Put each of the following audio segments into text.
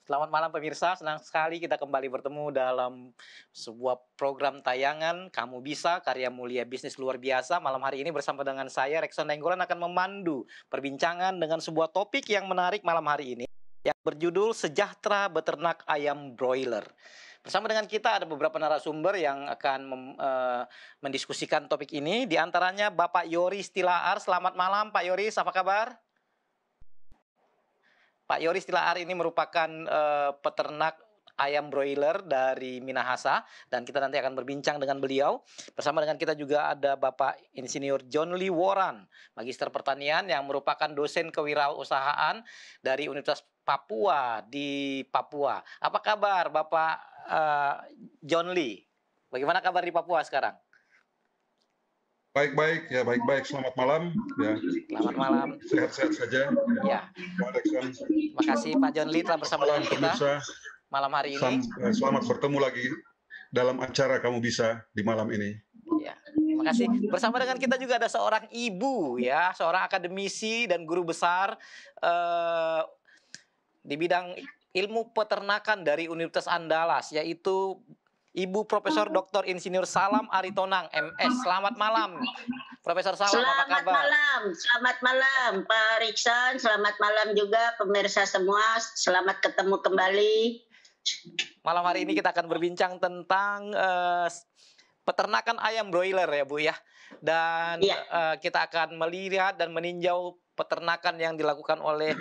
Selamat malam pemirsa, senang sekali kita kembali bertemu dalam sebuah program tayangan Kamu Bisa, karya mulia bisnis luar biasa. Malam hari ini bersama dengan saya, Rekson Nainggolan, akan memandu perbincangan dengan sebuah topik yang menarik malam hari ini, yang berjudul Sejahtera Beternak Ayam Broiler. Bersama dengan kita ada beberapa narasumber yang akan mendiskusikan topik ini. Di antaranya Bapak Yoris Tilaar. Selamat malam Pak Yoris, apa kabar? Pak Yoris Tilaar ini merupakan peternak ayam broiler dari Minahasa, dan kita nanti akan berbincang dengan beliau. Bersama dengan kita juga ada Bapak Insinyur John Lee Woran, Magister Pertanian yang merupakan dosen kewirausahaan dari Universitas Papua di Papua. Apa kabar Bapak John Lee? Bagaimana kabar di Papua sekarang? Baik-baik, ya baik-baik. Selamat malam. Ya. Selamat malam. Sehat-sehat saja. Ya. Terima kasih Pak John Lee telah bersama dengan kita malam hari ini. Selamat bertemu lagi dalam acara Kamu Bisa di malam ini. Ya, terima kasih. Bersama dengan kita juga ada seorang ibu, ya, seorang akademisi dan guru besar di bidang ilmu peternakan dari Universitas Andalas, yaitu Ibu Profesor Dr. Insinyur Salam Aritonang, MS. Selamat malam, Profesor Salam. Apa kabar? Selamat malam, Pak Riksan. Selamat malam juga pemirsa semua. Selamat ketemu kembali. Malam hari ini kita akan berbincang tentang peternakan ayam broiler, ya Bu ya. Dan kita akan melihat dan meninjau peternakan yang dilakukan oleh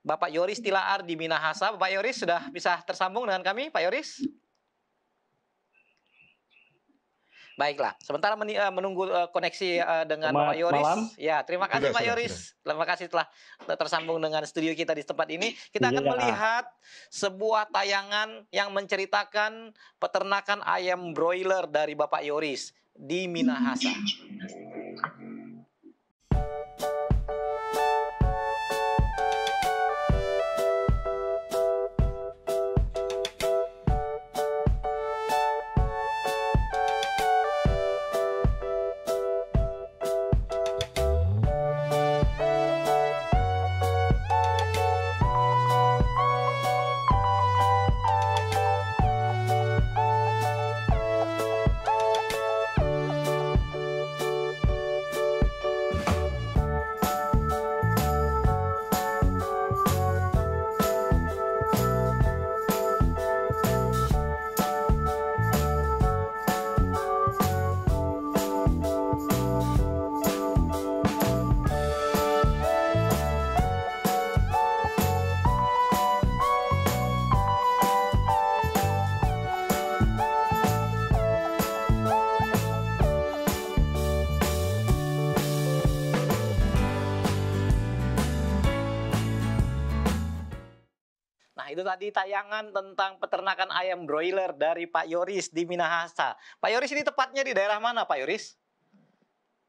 Bapak Yoris Tilaar di Minahasa. Bapak Yoris sudah bisa tersambung dengan kami, Pak Yoris? Baiklah, sementara menunggu koneksi dengan Bapak Yoris. Malam. Ya, terima kasih Pak Yoris. Terima kasih telah tersambung dengan studio kita di tempat ini. Kita akan melihat sebuah tayangan yang menceritakan peternakan ayam broiler dari Bapak Yoris di Minahasa. Itu tadi tayangan tentang peternakan ayam broiler dari Pak Yoris di Minahasa. Pak Yoris, ini tepatnya di daerah mana, Pak Yoris?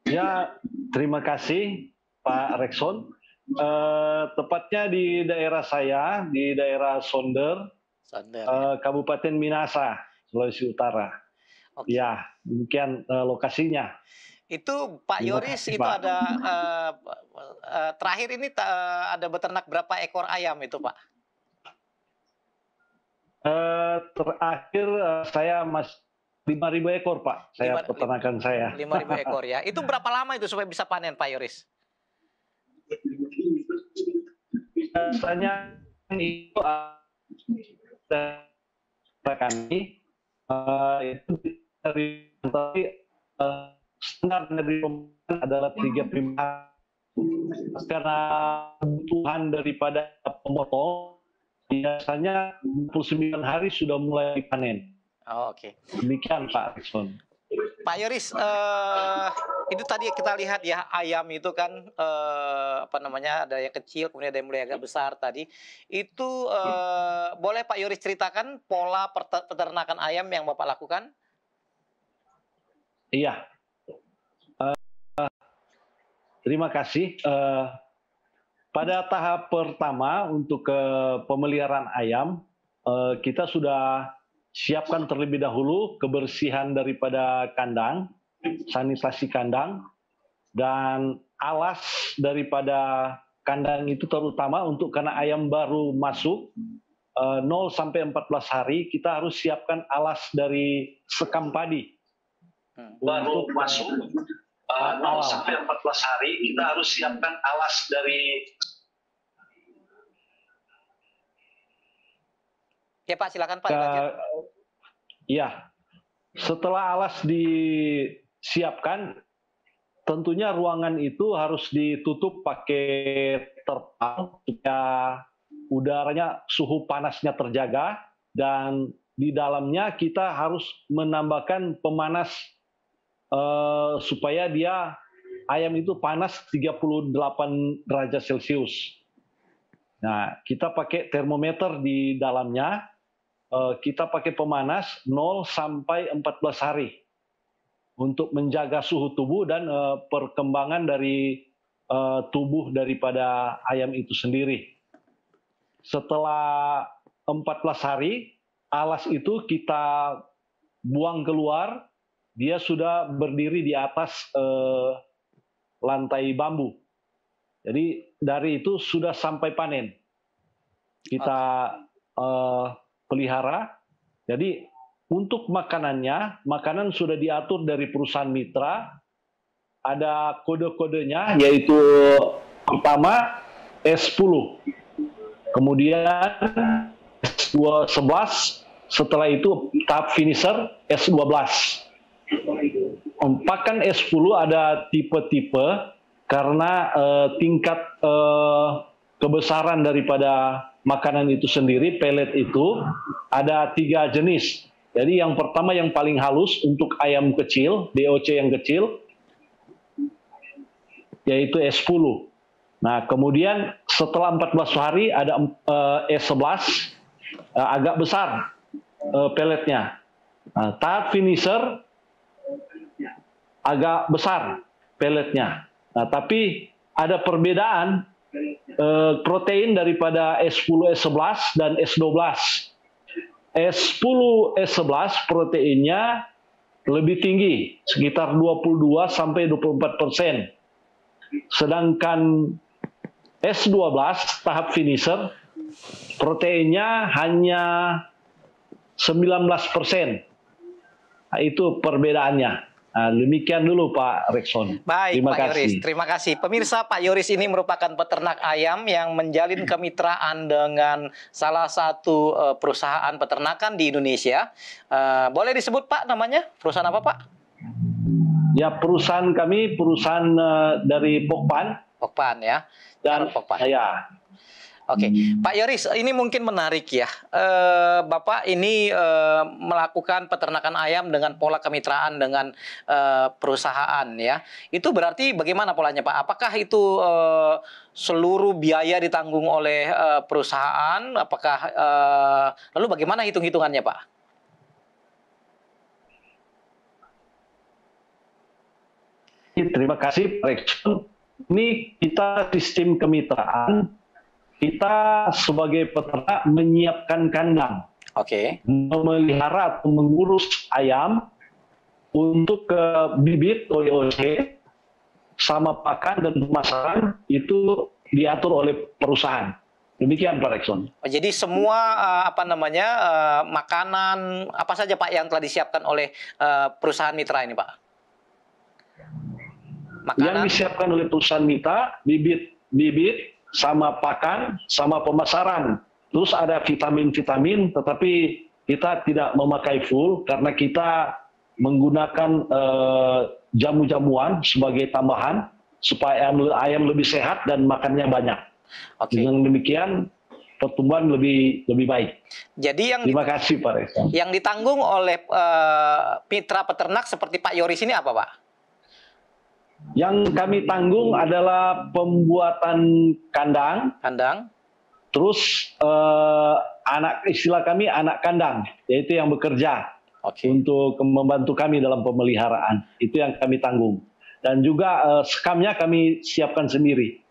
Ya, terima kasih Pak Rekson. Tepatnya di daerah saya, di daerah Sonder, Kabupaten Minahasa, Sulawesi Utara. Oke. Ya, demikian lokasinya. Itu Pak Yoris, itu Pak. Ada terakhir ini ada beternak berapa ekor ayam itu, Pak? Terakhir saya 5.000 ekor Pak, peternakan saya. 5.000 ekor ya. Itu berapa lama itu supaya bisa panen Pak Yoris? Biasanya itu kami itu dari standar dari pemerintah adalah 35 karena kebutuhan daripada pemotong. Biasanya 29 hari sudah mulai panen. Oh, oke. Demikian Pak Rekson. Pak Yoris, Itu tadi kita lihat ya, ayam itu kan apa namanya, ada yang kecil, kemudian ada yang mulai agak besar tadi. Itu boleh Pak Yoris ceritakan pola peternakan ayam yang Bapak lakukan? Iya, terima kasih. Pada tahap pertama untuk pemeliharaan ayam, kita sudah siapkan terlebih dahulu kebersihan daripada kandang, sanitasi kandang, dan alas daripada kandang itu terutama untuk karena ayam baru masuk 0 sampai 14 hari kita harus siapkan alas dari sekam padi. Baru masuk 0 sampai 14 hari kita harus siapkan alas dari. Ya Pak, silakan Pak dilanjut. Ya, setelah alas disiapkan, tentunya ruangan itu harus ditutup pakai terpal supaya udaranya, suhu panasnya terjaga, dan di dalamnya kita harus menambahkan pemanas supaya ayam itu panas 38 derajat Celcius. Nah, kita pakai termometer di dalamnya, kita pakai pemanas 0 sampai 14 hari untuk menjaga suhu tubuh dan perkembangan dari tubuh daripada ayam itu sendiri. Setelah 14 hari, alas itu kita buang keluar, dia sudah berdiri di atas lantai bambu. Jadi dari itu sudah sampai panen. Kita pelihara. Jadi untuk makanannya, makanan sudah diatur dari perusahaan mitra. Ada kode-kodenya, yaitu pertama S10, kemudian S11, setelah itu tahap finisher S12. Pakan S10 ada tipe-tipe karena tingkat kebesaran daripada makanan itu sendiri, pelet itu ada 3 jenis. Jadi yang pertama yang paling halus untuk ayam kecil, DOC yang kecil, yaitu S10. Nah, kemudian setelah 14 hari ada S11, agak besar peletnya. Nah, tahap finisher agak besar peletnya. Nah, tapi ada perbedaan protein daripada S10, S11 dan S12. S10, S11 proteinnya lebih tinggi, sekitar 22 sampai 24%. Sedangkan S12 tahap finisher proteinnya hanya 19%. Nah, itu perbedaannya. Nah, demikian dulu Pak Rekson. Baik Terima Pak Yoris, kasih. terima kasih. Pemirsa, Pak Yoris ini merupakan peternak ayam yang menjalin kemitraan dengan salah satu perusahaan peternakan di Indonesia. Boleh disebut Pak namanya? Perusahaan apa Pak? Ya, perusahaan kami perusahaan dari Pokpan. Pokpan ya. Dan Pokpan. ya. Oke, Pak Yoris, ini mungkin menarik ya. Bapak ini melakukan peternakan ayam dengan pola kemitraan dengan perusahaan ya. Itu berarti bagaimana polanya Pak? Apakah itu seluruh biaya ditanggung oleh perusahaan? Apakah lalu bagaimana hitung-hitungannya Pak? Terima kasih Pak Rekson. Ini kita sistem kemitraan. Kita sebagai peternak menyiapkan kandang, memelihara atau mengurus ayam untuk bibit OEOC sama pakan dan pemasaran itu diatur oleh perusahaan. Demikian Pak Rekson. Jadi semua makanan apa saja Pak yang telah disiapkan oleh perusahaan mitra ini Pak? Makanan yang disiapkan oleh perusahaan mitra, bibit sama pakan, sama pemasaran. Terus ada vitamin-vitamin, tetapi kita tidak memakai full karena kita menggunakan jamu-jamuan sebagai tambahan supaya ayam lebih sehat dan makannya banyak. Dengan demikian pertumbuhan lebih baik. Jadi terima kasih Pak Reza. Yang ditanggung oleh mitra peternak seperti Pak Yoris ini apa Pak? Yang kami tanggung adalah pembuatan kandang, Kandang. terus istilah kami anak kandang, yaitu yang bekerja Oke. untuk membantu kami dalam pemeliharaan. Itu yang kami tanggung. Dan juga skamnya kami siapkan sendiri.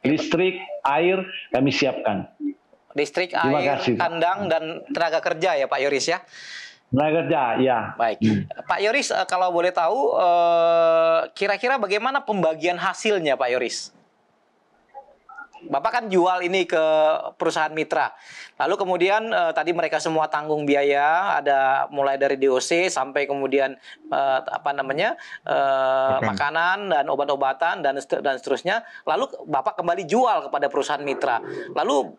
Listrik, air kami siapkan. Listrik, Terima air, kasih, Pak. kandang, dan tenaga kerja ya Pak Yoris ya. Tenaga kerja, ya. Baik, Pak Yoris, kalau boleh tahu, kira-kira bagaimana pembagian hasilnya, Pak Yoris? Bapak kan jual ini ke perusahaan mitra, lalu kemudian tadi mereka semua tanggung biaya, ada mulai dari DOC sampai kemudian makanan dan obat-obatan dan seterusnya. Lalu Bapak kembali jual kepada perusahaan mitra. Lalu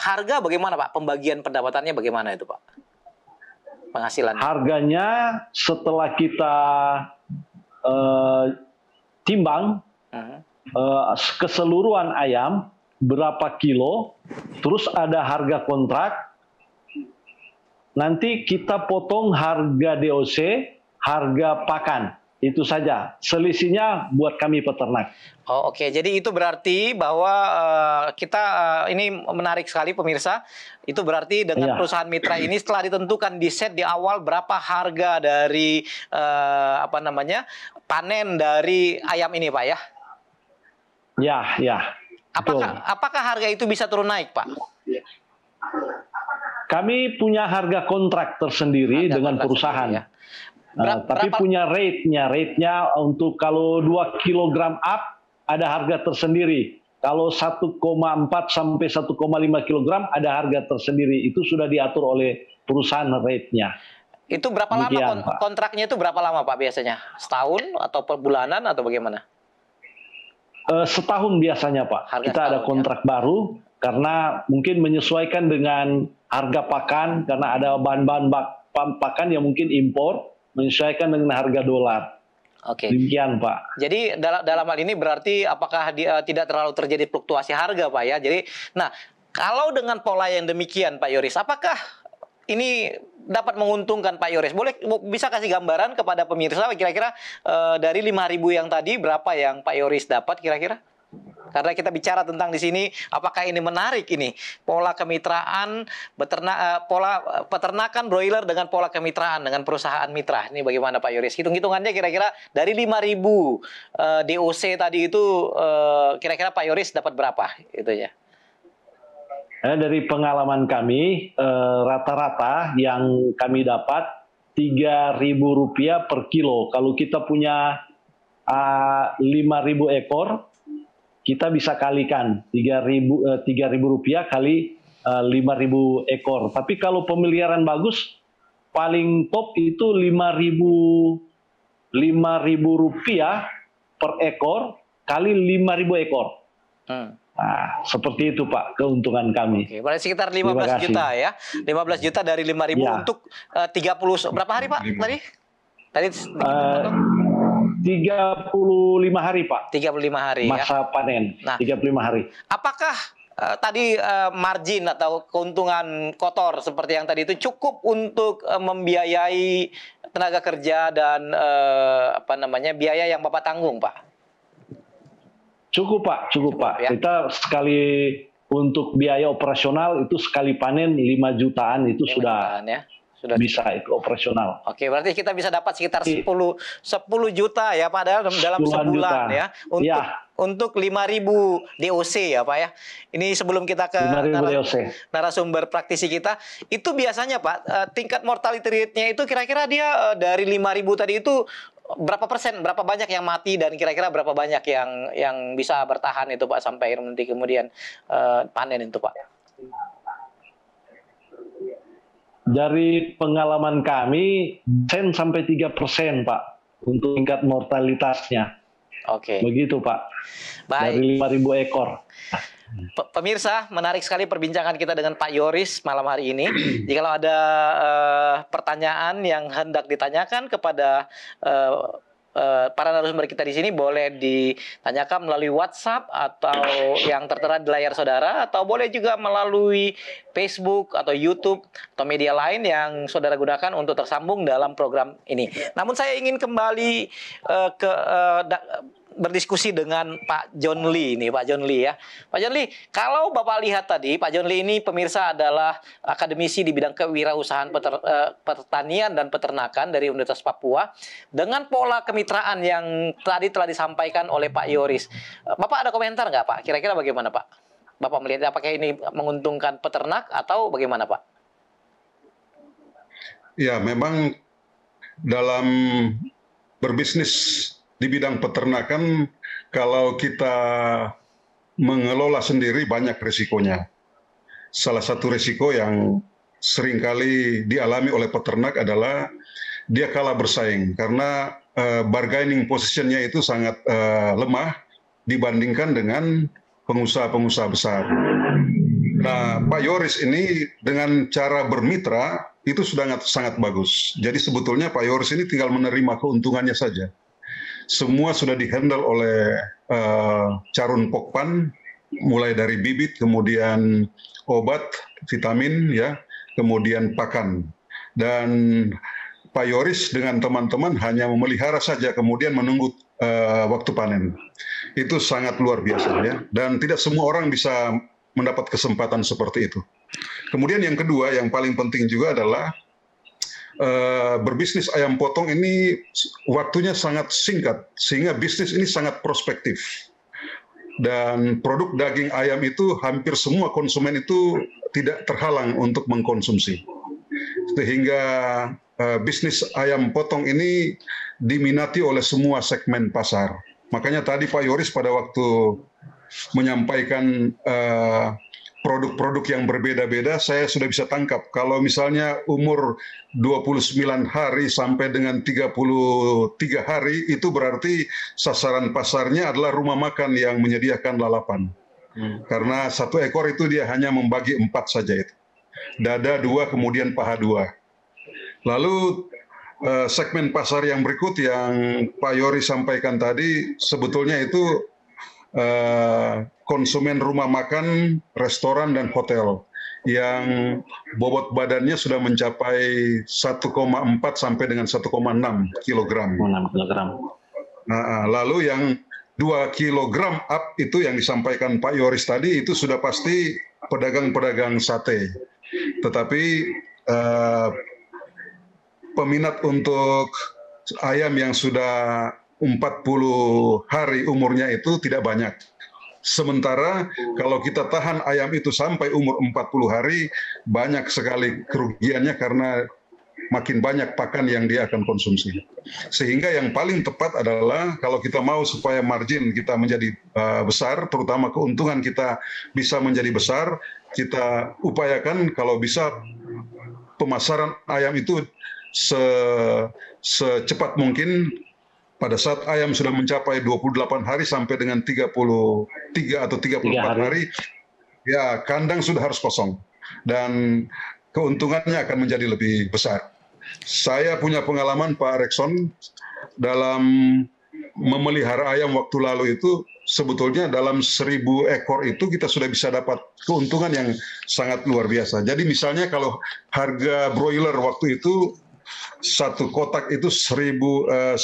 harga bagaimana, Pak? Pembagian pendapatannya bagaimana itu, Pak? Penghasilan. Harganya setelah kita timbang keseluruhan ayam berapa kilo, terus ada harga kontrak, nanti kita potong harga DOC, harga pakan. Itu saja. Selisihnya buat kami peternak. Oh, oke. Jadi itu berarti bahwa kita ini menarik sekali pemirsa. Itu berarti dengan perusahaan mitra ini setelah ditentukan di set di awal berapa harga dari panen dari ayam ini, Pak ya? Ya. Apakah harga itu bisa turun naik, Pak? Kami punya harga kontrak tersendiri dengan perusahaan. Ya. Tapi punya rate-nya untuk kalau 2 kg up ada harga tersendiri. Kalau 1,4 sampai 1,5 kg ada harga tersendiri. Itu sudah diatur oleh perusahaan rate-nya. Itu berapa lama kontraknya, itu berapa lama, Pak, biasanya? Setahun atau per bulanan atau bagaimana? Setahun biasanya, Pak. Kita ada kontrak baru karena mungkin menyesuaikan dengan harga pakan, karena ada bahan-bahan pakan yang mungkin impor, menyesuaikan dengan harga dolar. Oke. Demikian, Pak. Jadi dalam hal ini berarti apakah tidak terlalu terjadi fluktuasi harga, Pak ya? Jadi, nah, kalau dengan pola yang demikian, Pak Yoris, apakah ini dapat menguntungkan Pak Yoris? Bisa kasih gambaran kepada pemirsa kira-kira dari 5.000 yang tadi berapa yang Pak Yoris dapat kira-kira? Karena kita bicara tentang di sini, apakah ini menarik ini pola kemitraan pola peternakan broiler dengan pola kemitraan dengan perusahaan mitra. Ini bagaimana Pak Yoris? Hitung-hitungannya kira-kira dari 5.000 DOC tadi itu kira-kira Pak Yoris dapat berapa itunya? Dari pengalaman kami rata-rata yang kami dapat Rp3.000 per kilo. Kalau kita punya 5.000 ekor, kita bisa kalikan Rp3.000 kali 5.000 ekor. Tapi kalau pemeliharaan bagus, paling top itu Rp5.000 per ekor kali 5.000 ekor. Nah, seperti itu Pak keuntungan kami. Oke, berarti sekitar 15 juta ya. 15 juta dari 5.000 ya. Untuk 30 berapa hari Pak tadi? 35 hari, Pak. 35 hari masa panen. Nah, 35 hari. Apakah tadi margin atau keuntungan kotor seperti yang tadi itu cukup untuk membiayai tenaga kerja dan biaya yang Bapak tanggung, Pak? Cukup, Pak. Cukup, Pak. Ya? Kita sekali untuk biaya operasional itu sekali panen 5 jutaan itu 5 sudah jutaan, ya? Sudah bisa itu operasional. Oke, berarti kita bisa dapat sekitar 10 juta ya Pak dalam sebulan juta. Ya. Untuk 5.000 DOC ya Pak ya. Ini sebelum kita ke narasumber praktisi kita, itu biasanya Pak tingkat mortality rate-nya itu kira-kira dia dari 5.000 tadi itu berapa persen, berapa banyak yang mati dan kira-kira berapa banyak yang bisa bertahan itu Pak sampai nanti kemudian panen itu Pak? Dari pengalaman kami, 10 sampai 3% Pak untuk tingkat mortalitasnya. Oke. Begitu Pak. Baik. Dari 5.000 ekor. Pemirsa, menarik sekali perbincangan kita dengan Pak Yoris malam hari ini. Jika ada pertanyaan yang hendak ditanyakan kepada para narasumber kita di sini, boleh ditanyakan melalui WhatsApp atau yang tertera di layar saudara, atau boleh juga melalui Facebook atau YouTube atau media lain yang saudara gunakan untuk tersambung dalam program ini. Namun saya ingin kembali berdiskusi dengan Pak John Lee nih, Pak John Lee ya. Pak John Lee, kalau Bapak lihat tadi, Pak John Lee ini pemirsa adalah akademisi di bidang kewirausahaan pertanian dan peternakan dari Universitas Papua. Dengan pola kemitraan yang tadi telah disampaikan oleh Pak Yoris, Bapak ada komentar nggak Pak? Kira-kira bagaimana Pak? Bapak melihat apakah ini menguntungkan peternak atau bagaimana Pak? Ya, memang dalam berbisnis di bidang peternakan, kalau kita mengelola sendiri banyak risikonya. Salah satu risiko yang seringkali dialami oleh peternak adalah dia kalah bersaing karena bargaining position-nya itu sangat lemah dibandingkan dengan pengusaha-pengusaha besar. Nah, Pak Yoris ini dengan cara bermitra itu sudah sangat bagus. Jadi sebetulnya Pak Yoris ini tinggal menerima keuntungannya saja. Semua sudah dihandle oleh Carun Pokpan, mulai dari bibit, kemudian obat, vitamin, ya, kemudian pakan. Dan Pak Yoris dengan teman-teman hanya memelihara saja, kemudian menunggu waktu panen. Itu sangat luar biasa, ya. Dan tidak semua orang bisa mendapat kesempatan seperti itu. Kemudian yang kedua, yang paling penting juga adalah berbisnis ayam potong ini waktunya sangat singkat, sehingga bisnis ini sangat prospektif. Dan produk daging ayam itu hampir semua konsumen itu tidak terhalang untuk mengkonsumsi. Sehingga bisnis ayam potong ini diminati oleh semua segmen pasar. Makanya tadi Pak Yoris pada waktu menyampaikan produk-produk yang berbeda-beda, saya sudah bisa tangkap. Kalau misalnya umur 29 hari sampai dengan 33 hari, itu berarti sasaran pasarnya adalah rumah makan yang menyediakan lalapan. Karena satu ekor itu dia hanya membagi 4 saja itu. Dada 2, kemudian paha 2. Lalu segmen pasar yang berikut yang Pak Yori sampaikan tadi, sebetulnya itu konsumen rumah makan, restoran, dan hotel yang bobot badannya sudah mencapai 1,4 sampai dengan 1,6 kilogram. Nah, lalu yang 2 kilogram up itu yang disampaikan Pak Yoris tadi, itu sudah pasti pedagang-pedagang sate. Tetapi peminat untuk ayam yang sudah 40 hari umurnya itu tidak banyak. Sementara kalau kita tahan ayam itu sampai umur 40 hari, banyak sekali kerugiannya karena makin banyak pakan yang dia akan konsumsi. Sehingga yang paling tepat adalah kalau kita mau supaya margin kita menjadi besar, terutama keuntungan kita bisa menjadi besar, kita upayakan kalau bisa pemasaran ayam itu secepat mungkin. Pada saat ayam sudah mencapai 28 hari sampai dengan 33 atau 34 hari, ya kandang sudah harus kosong. Dan keuntungannya akan menjadi lebih besar. Saya punya pengalaman Pak Rekson, dalam memelihara ayam waktu lalu itu, sebetulnya dalam 1.000 ekor itu kita sudah bisa dapat keuntungan yang sangat luar biasa. Jadi misalnya kalau harga broiler waktu itu, satu kotak itu 1.500.000,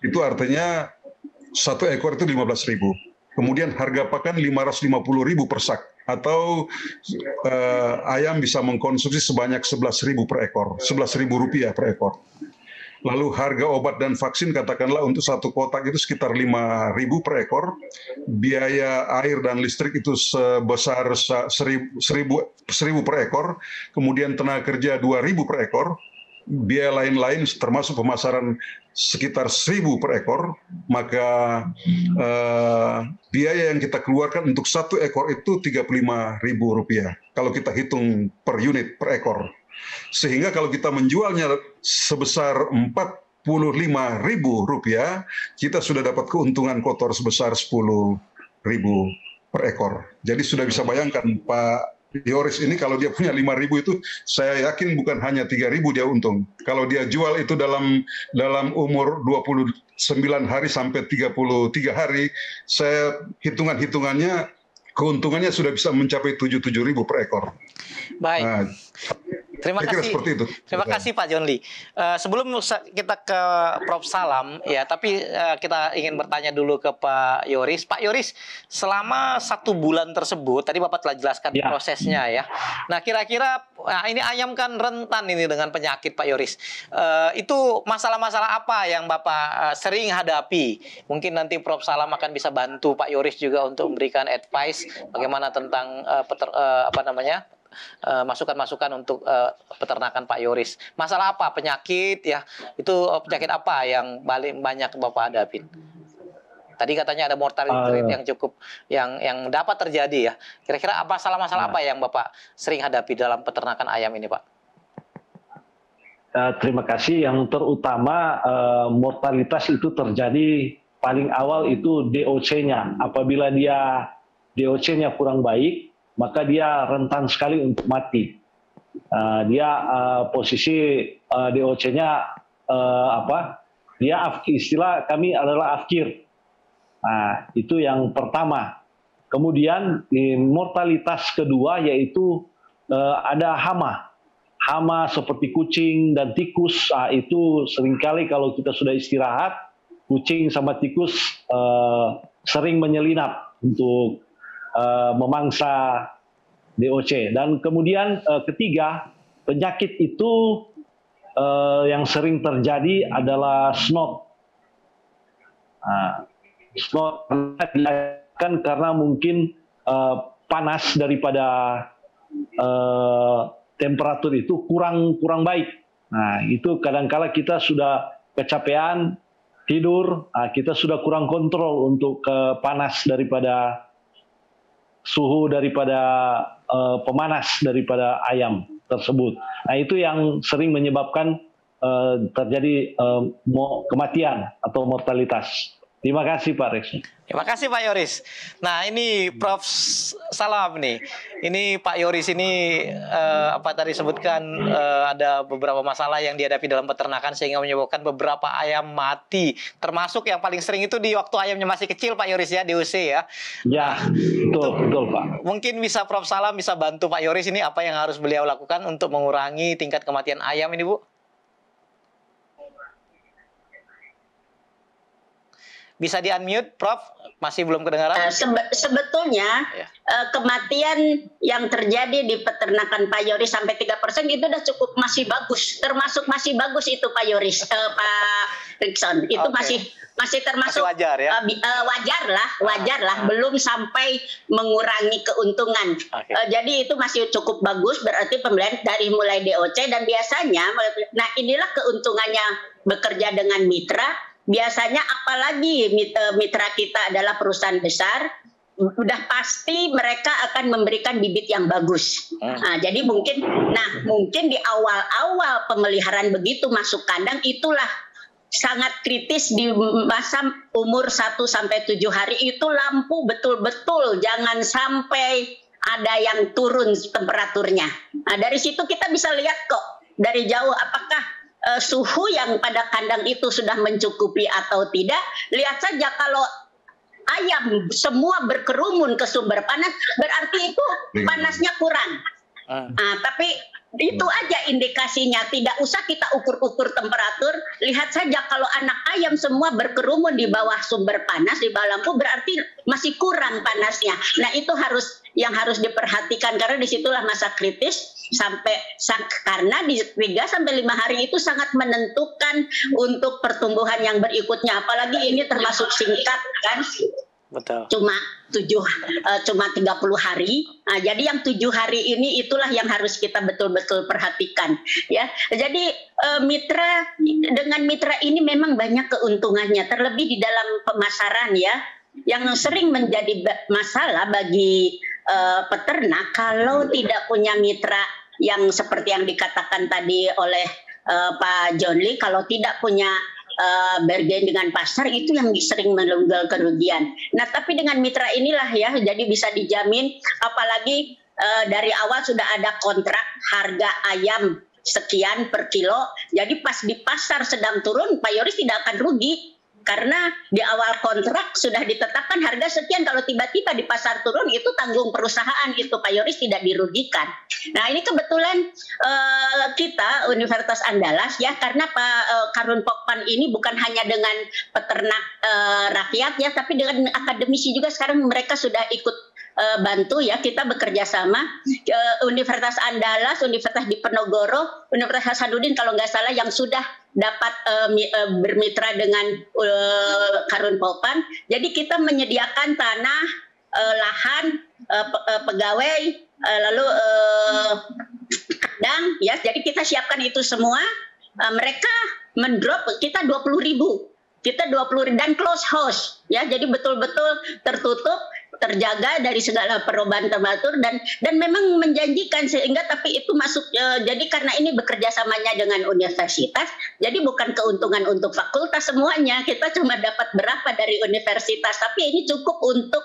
itu artinya satu ekor itu 15.000. Kemudian harga pakan 550.000 per sak, atau ayam bisa mengkonsumsi sebanyak 11.000 per ekor, 11.000 rupiah per ekor. Lalu harga obat dan vaksin katakanlah untuk satu kotak itu sekitar 5.000 per ekor. Biaya air dan listrik itu sebesar 1.000 per ekor. Kemudian tenaga kerja 2.000 per ekor. Biaya lain-lain termasuk pemasaran sekitar 1.000 per ekor. Maka biaya yang kita keluarkan untuk satu ekor itu 35.000 rupiah. Kalau kita hitung per unit per ekor. Sehingga kalau kita menjualnya sebesar 45.000 rupiah, kita sudah dapat keuntungan kotor sebesar 10.000 per ekor. Jadi sudah bisa bayangkan Pak Yoris ini kalau dia punya 5.000 itu, saya yakin bukan hanya 3.000 dia untung. Kalau dia jual itu dalam umur 29 hari sampai 33 hari, saya hitungannya keuntungannya sudah bisa mencapai 7.000 per ekor. Baik. Nah, Terima Saya kira kasih. seperti itu. Terima kasih Pak John Lee. Sebelum kita ke Prof Salam ya, tapi kita ingin bertanya dulu ke Pak Yoris. Pak Yoris, selama 1 bulan tersebut, tadi Bapak telah jelaskan Ya. prosesnya ya. Nah, kira-kira ini ayam kan rentan ini dengan penyakit Pak Yoris. Itu masalah-masalah apa yang Bapak sering hadapi? Mungkin nanti Prof Salam akan bisa bantu Pak Yoris juga untuk memberikan advice bagaimana tentang masukan-masukan untuk peternakan Pak Yoris. Masalah apa? Penyakit ya. Itu penyakit apa yang paling banyak Bapak hadapin? Tadi katanya ada mortality rate yang cukup yang dapat terjadi ya. Kira-kira apa masalah-masalah apa yang Bapak sering hadapi dalam peternakan ayam ini, Pak? Terima kasih. Yang terutama mortalitas itu terjadi paling awal itu DOC-nya. Apabila dia DOC-nya kurang baik, maka dia rentan sekali untuk mati. Posisi DOC-nya Dia istilah kami adalah afkir. Nah, itu yang pertama. Kemudian mortalitas kedua yaitu ada hama seperti kucing dan tikus. Itu seringkali kalau kita sudah istirahat, kucing sama tikus sering menyelinap untuk memangsa DOC. Dan kemudian ketiga, penyakit itu yang sering terjadi adalah snot. Snot kan karena mungkin panas daripada temperatur itu kurang baik. Nah, itu kadang-kala kita sudah kecapean tidur, kita sudah kurang kontrol untuk panas daripada suhu daripada pemanas daripada ayam tersebut. Nah, itu yang sering menyebabkan terjadi kematian atau mortalitas. Terima kasih Pak Rex. Terima kasih Pak Yoris. Nah, ini Prof Salam nih. Ini Pak Yoris ini tadi sebutkan ada beberapa masalah yang dihadapi dalam peternakan sehingga menyebabkan beberapa ayam mati. Termasuk yang paling sering itu di waktu ayamnya masih kecil Pak Yoris ya, DOC ya. Ya, betul Pak. Mungkin bisa Prof Salam bisa bantu Pak Yoris ini apa yang harus beliau lakukan untuk mengurangi tingkat kematian ayam ini, Bu? Bisa di-unmute, Prof? Masih belum kedengaran? Sebetulnya kematian yang terjadi di peternakan Pak Yoris sampai 3% itu udah cukup masih bagus. Termasuk masih bagus itu Pak Yoris, Pak Rickson. Itu masih termasuk masih wajar ya? Wajar lah. Belum sampai mengurangi keuntungan. Jadi itu masih cukup bagus. Berarti pembelian dari mulai DOC dan biasanya, nah inilah keuntungannya bekerja dengan mitra. Biasanya apalagi mitra kita adalah perusahaan besar, udah pasti mereka akan memberikan bibit yang bagus. Nah, jadi mungkin di awal-awal pemeliharaan begitu masuk kandang itulah sangat kritis di masa umur 1 sampai 7 hari itu lampu betul-betul jangan sampai ada yang turun temperaturnya. Nah, dari situ kita bisa lihat kok dari jauh apakah suhu yang pada kandang itu sudah mencukupi atau tidak. Lihat saja kalau ayam semua berkerumun ke sumber panas, berarti itu panasnya kurang. Tapi itu aja indikasinya. Tidak usah kita ukur-ukur temperatur. Lihat saja kalau anak ayam semua berkerumun di bawah sumber panas, di bawah lampu, berarti masih kurang panasnya. Nah, itu yang harus diperhatikan karena disitulah masa kritis karena di 3 sampai 5 hari itu sangat menentukan untuk pertumbuhan yang berikutnya. Apalagi ini termasuk singkat kan. Betul. Cuma 30 hari. Nah, jadi yang 7 hari ini itulah yang harus kita betul-betul perhatikan ya. Jadi dengan mitra ini memang banyak keuntungannya terlebih di dalam pemasaran ya. Yang sering menjadi masalah bagi peternak kalau tidak punya mitra yang seperti yang dikatakan tadi oleh Pak John Lee, kalau tidak punya bargain dengan pasar itu yang sering menunggal kerugian. Nah, tapi dengan mitra inilah ya, jadi bisa dijamin, apalagi dari awal sudah ada kontrak harga ayam sekian per kilo. Jadi pas di pasar sedang turun, Pak Yoris tidak akan rugi. karena di awal kontrak sudah ditetapkan harga sekian, kalau tiba-tiba di pasar turun itu tanggung perusahaan, itu Pak Yoris tidak dirugikan. Nah ini kebetulan kita Universitas Andalas ya, karena Pak Karun Pokpan ini bukan hanya dengan peternak rakyat ya, tapi dengan akademisi juga sekarang mereka sudah ikut bantu ya, kita bekerja sama Universitas Andalas, Universitas Diponegoro, Universitas Hasanuddin kalau nggak salah yang sudah dapat bermitra dengan Karun Pokpan. Jadi kita menyediakan tanah, lahan, pegawai, lalu kandang ya. Jadi kita siapkan itu semua. Mereka mendrop kita 20.000. Kita 20 dan close house ya. Jadi betul-betul tertutup, terjaga dari segala perubahan tematur dan memang menjanjikan, sehingga tapi itu masuk jadi karena ini bekerja samanya dengan universitas, jadi bukan keuntungan untuk fakultas semuanya, kita cuma dapat berapa dari universitas, tapi ini cukup untuk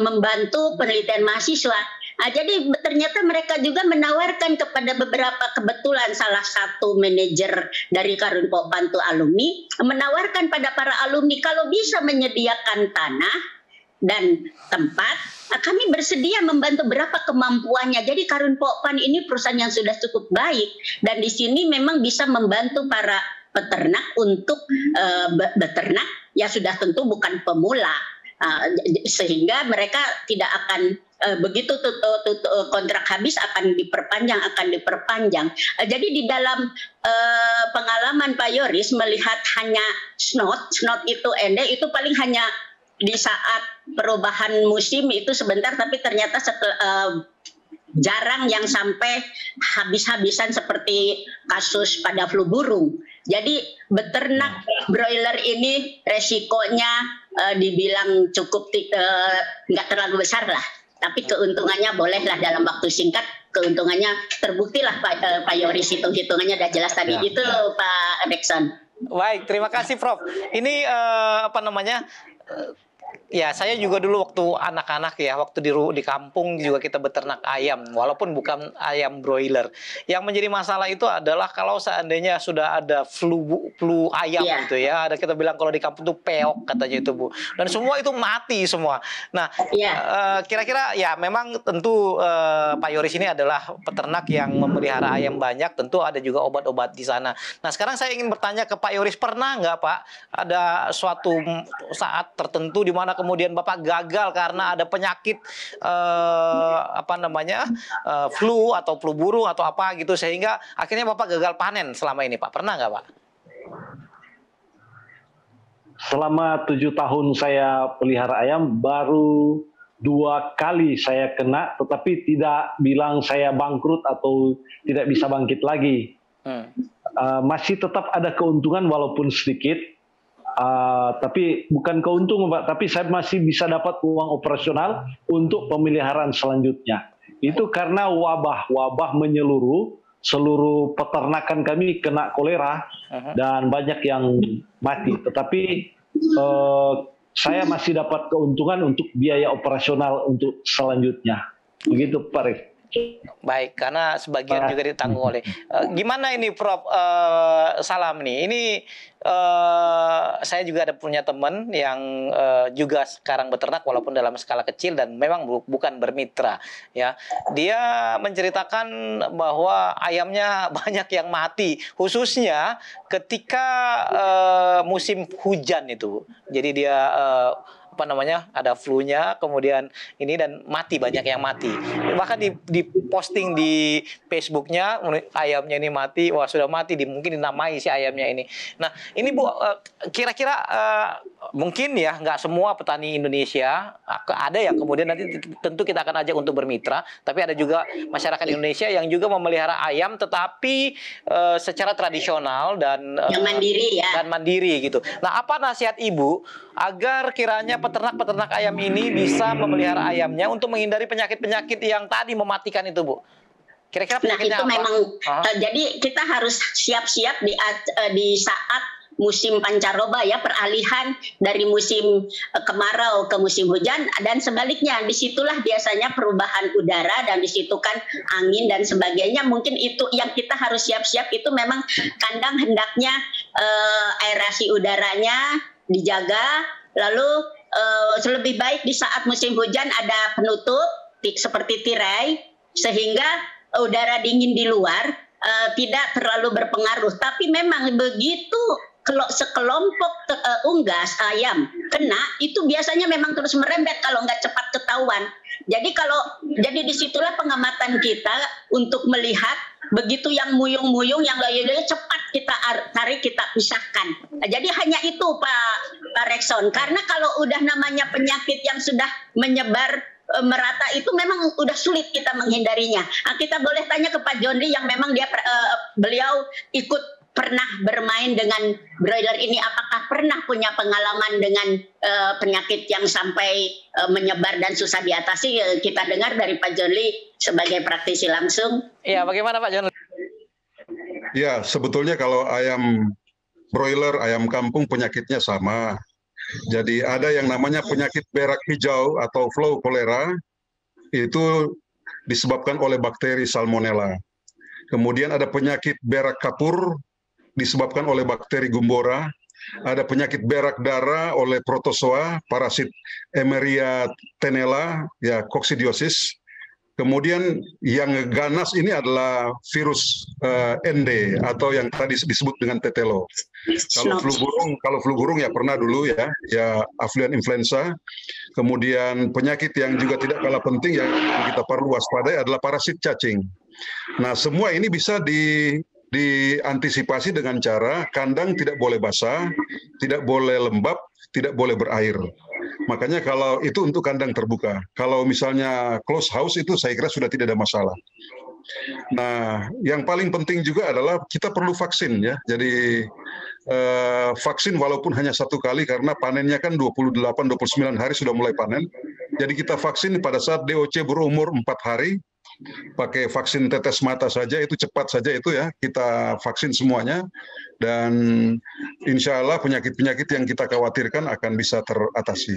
membantu penelitian mahasiswa. Nah, jadi ternyata mereka juga menawarkan kepada beberapa, kebetulan salah satu manajer dari Karun Pokpan itu alumni, menawarkan pada para alumni kalau bisa menyediakan tanah dan tempat, kami bersedia membantu berapa kemampuannya. Jadi Karun Pokpan ini perusahaan yang sudah cukup baik, dan di sini memang bisa membantu para peternak untuk beternak, ya sudah tentu bukan pemula, sehingga mereka tidak akan begitu kontrak habis akan diperpanjang. Jadi di dalam pengalaman Pak Yoris melihat hanya snot itu itu paling hanya di saat perubahan musim itu sebentar, tapi ternyata jarang yang sampai habis-habisan seperti kasus pada flu burung. Jadi beternak broiler ini resikonya dibilang cukup nggak terlalu besar lah, tapi keuntungannya bolehlah dalam waktu singkat, keuntungannya terbuktilah Pak Yoris, hitung-hitungannya udah jelas tadi itu Pak Rekson. Baik, terima kasih Prof. Ini ya saya juga dulu waktu anak-anak ya, waktu di kampung juga kita beternak ayam, walaupun bukan ayam broiler. Yang menjadi masalah itu adalah kalau seandainya sudah ada flu ayam gitu ya, ada kita bilang kalau di kampung itu peok katanya itu Bu, dan semua itu mati semua. Nah kira-kira ya memang tentu Pak Yoris ini adalah peternak yang memelihara ayam banyak, tentu ada juga obat-obat di sana. Nah sekarang saya ingin bertanya ke Pak Yoris, pernah nggak Pak ada suatu saat tertentu di mana kemudian Bapak gagal karena ada penyakit flu atau flu burung atau apa gitu, sehingga akhirnya Bapak gagal panen selama ini Pak? Pernah nggak Pak? Selama 7 tahun saya pelihara ayam, baru 2 kali saya kena, tetapi tidak bilang saya bangkrut atau tidak bisa bangkit lagi. Masih tetap ada keuntungan walaupun sedikit. Tapi bukan keuntungan Pak, tapi saya masih bisa dapat uang operasional untuk pemeliharaan selanjutnya. Itu karena wabah menyeluruh, seluruh peternakan kami kena kolera dan banyak yang mati. Tetapi saya masih dapat keuntungan untuk biaya operasional untuk selanjutnya. Begitu Pak Rif. Baik, karena sebagian juga ditanggung oleh. Gimana ini Prof Salam nih? Ini saya juga ada punya teman yang juga sekarang beternak walaupun dalam skala kecil dan memang bukan bermitra ya. Dia menceritakan bahwa ayamnya banyak yang mati, khususnya ketika musim hujan itu. Jadi dia ada flu-nya, kemudian ini dan mati, banyak yang mati. Bahkan di posting di Facebook-nya, ayamnya ini mati, wah sudah mati, mungkin dinamai si ayamnya ini. Nah ini Bu, kira-kira mungkin ya nggak semua petani Indonesia, ada yang kemudian nanti tentu kita akan ajak untuk bermitra, tapi ada juga masyarakat Indonesia yang juga memelihara ayam tetapi secara tradisional dan mandiri ya. Dan mandiri gitu. Nah apa nasihat Ibu agar kiranya peternak-peternak ayam ini bisa memelihara ayamnya untuk menghindari penyakit-penyakit yang tadi mematikan itu Bu? Kira-kira penyakitnya itu apa? Memang jadi kita harus siap-siap di saat musim pancaroba ya, peralihan dari musim kemarau ke musim hujan dan sebaliknya. Disitulah biasanya perubahan udara dan disitu kan angin dan sebagainya. Mungkin itu yang kita harus siap-siap, itu memang kandang hendaknya aerasi udaranya dijaga, lalu lebih baik di saat musim hujan ada penutup seperti tirai sehingga udara dingin di luar tidak terlalu berpengaruh. Tapi memang begitu kalau sekelompok unggas ayam kena, itu biasanya memang terus merembet kalau nggak cepat ketahuan. Jadi disitulah pengamatan kita untuk melihat begitu yang muyung-muyung, yang layu-layu cepat kita tarik, kita pisahkan. Jadi hanya itu Pak Rekson. Karena kalau udah namanya penyakit yang sudah menyebar merata itu memang udah sulit kita menghindarinya. Kita boleh tanya ke Pak John Lee yang memang beliau ikut pernah bermain dengan broiler ini, apakah pernah punya pengalaman dengan penyakit yang sampai menyebar dan susah diatasi? Kita dengar dari Pak John Lee sebagai praktisi langsung. Iya, bagaimana Pak John Lee? Ya, sebetulnya kalau ayam broiler, ayam kampung penyakitnya sama. Jadi ada yang namanya penyakit berak hijau atau flow cholera, itu disebabkan oleh bakteri Salmonella. Kemudian ada penyakit berak kapur, disebabkan oleh bakteri Gumbora. Ada penyakit berak darah oleh protozoa, parasit Emeria tenella, ya koksidiosis. Kemudian yang ganas ini adalah virus ND atau yang tadi disebut dengan tetelo. Kalau flu burung ya pernah dulu ya avian influenza. Kemudian penyakit yang juga tidak kalah penting yang kita perlu waspadai adalah parasit cacing. Nah, semua ini bisa diantisipasi dengan cara kandang tidak boleh basah, tidak boleh lembab, tidak boleh berair. Makanya kalau itu untuk kandang terbuka. Kalau misalnya close house itu saya kira sudah tidak ada masalah. Nah, yang paling penting juga adalah kita perlu vaksin ya. Jadi vaksin walaupun hanya 1 kali karena panennya kan 28-29 hari sudah mulai panen. Jadi kita vaksin pada saat DOC berumur 4 hari. Pakai vaksin tetes mata saja, itu cepat saja itu ya, kita vaksin semuanya, dan insya Allah penyakit-penyakit yang kita khawatirkan akan bisa teratasi.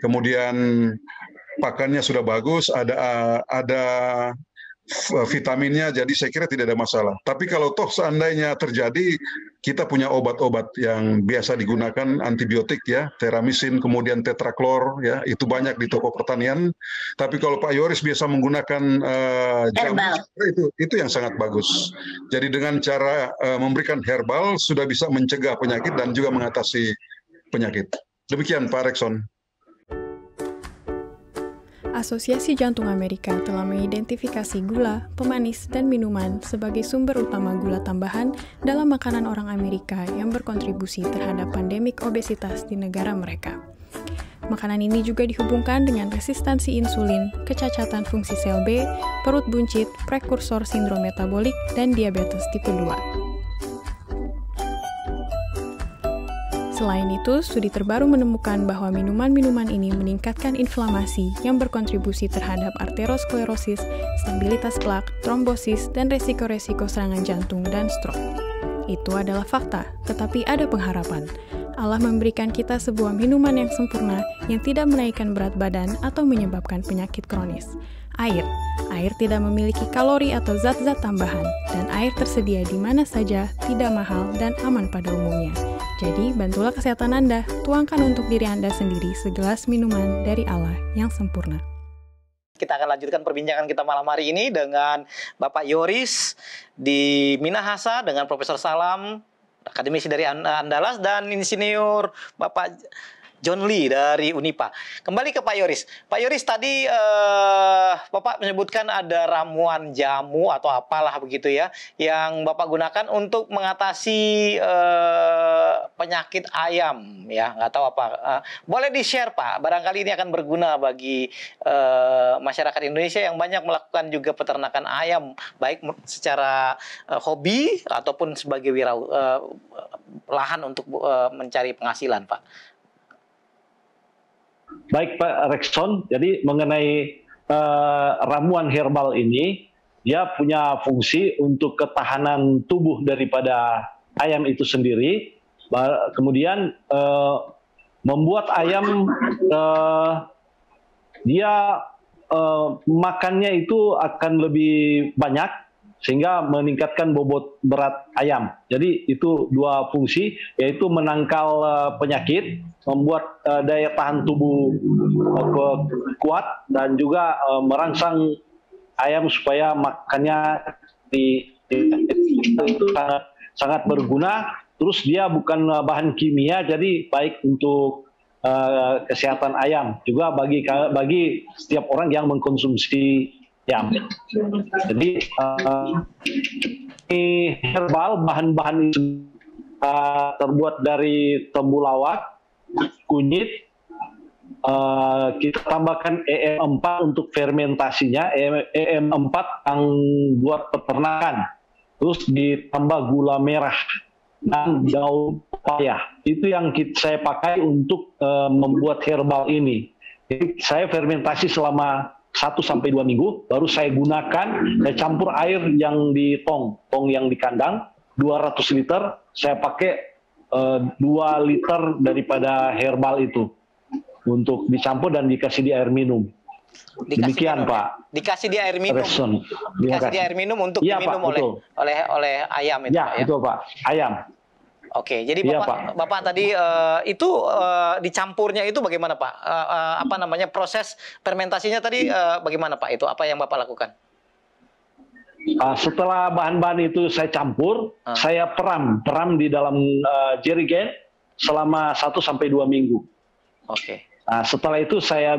Kemudian pakannya sudah bagus, ada vitaminnya, jadi saya kira tidak ada masalah. Tapi kalau toh seandainya terjadi, kita punya obat-obat yang biasa digunakan, antibiotik ya, teramisin, kemudian tetraklor ya, itu banyak di toko pertanian. Tapi kalau Pak Yoris biasa menggunakan jamu, itu yang sangat bagus. Jadi dengan cara memberikan herbal sudah bisa mencegah penyakit dan juga mengatasi penyakit. Demikian Pak Rekson. Asosiasi Jantung Amerika telah mengidentifikasi gula, pemanis, dan minuman sebagai sumber utama gula tambahan dalam makanan orang Amerika yang berkontribusi terhadap pandemik obesitas di negara mereka. Makanan ini juga dihubungkan dengan resistensi insulin, kecacatan fungsi sel B, perut buncit, prekursor sindrom metabolik, dan diabetes tipe 2. Selain itu, studi terbaru menemukan bahwa minuman-minuman ini meningkatkan inflamasi yang berkontribusi terhadap arteriosklerosis, stabilitas plak, trombosis, dan resiko-resiko serangan jantung dan stroke. Itu adalah fakta, tetapi ada pengharapan. Allah memberikan kita sebuah minuman yang sempurna yang tidak menaikkan berat badan atau menyebabkan penyakit kronis. Air. Air tidak memiliki kalori atau zat-zat tambahan, dan air tersedia di mana saja, tidak mahal, dan aman pada umumnya. Jadi, bantulah kesehatan Anda, tuangkan untuk diri Anda sendiri segelas minuman dari Allah yang sempurna. Kita akan lanjutkan perbincangan kita malam hari ini dengan Bapak Yoris di Minahasa, dengan Profesor Salam, akademisi dari Andalas, dan Insinyur Bapak John Lee dari Unipa. Kembali ke Pak Yoris. Pak Yoris, tadi Bapak menyebutkan ada ramuan jamu atau apalah begitu ya, yang Bapak gunakan untuk mengatasi penyakit ayam ya, nggak tahu apa. Boleh di-share Pak, barangkali ini akan berguna bagi masyarakat Indonesia yang banyak melakukan juga peternakan ayam, baik secara hobi ataupun sebagai lahan untuk mencari penghasilan Pak. Baik Pak Rekson, jadi mengenai ramuan herbal ini, dia punya fungsi untuk ketahanan tubuh daripada ayam itu sendiri, kemudian membuat ayam dia makannya itu akan lebih banyak sehingga meningkatkan bobot berat ayam. Jadi itu dua fungsi, yaitu menangkal penyakit, membuat daya tahan tubuh kuat, dan juga merangsang ayam supaya makannya itu sangat berguna. Terus dia bukan bahan kimia, jadi baik untuk kesehatan ayam, juga bagi setiap orang yang mengkonsumsi ayam. Jadi herbal, bahan-bahan itu terbuat dari temulawak, kunyit, kita tambahkan EM4 untuk fermentasinya, EM4 yang buat peternakan, terus ditambah gula merah dan daun pepaya. Itu yang saya pakai untuk membuat herbal ini. Jadi saya fermentasi selama 1-2 minggu, baru saya gunakan, saya campur air yang di tong yang di kandang, 200 liter, saya pakai 2 liter daripada herbal itu untuk dicampur dan dikasih di air minum. Demikian minum, Pak. Dikasih di air minum. Dikasih di air minum untuk diminum oleh ayam itu, ya, Pak, ya? Betul, Pak. Ayam. Oke, jadi Bapak tadi itu dicampurnya itu bagaimana, Pak? Apa namanya, proses fermentasinya tadi bagaimana, Pak? Itu apa yang Bapak lakukan? Setelah bahan-bahan itu saya campur, saya peram di dalam jerigen selama 1-2 minggu. Oke. Nah, setelah itu saya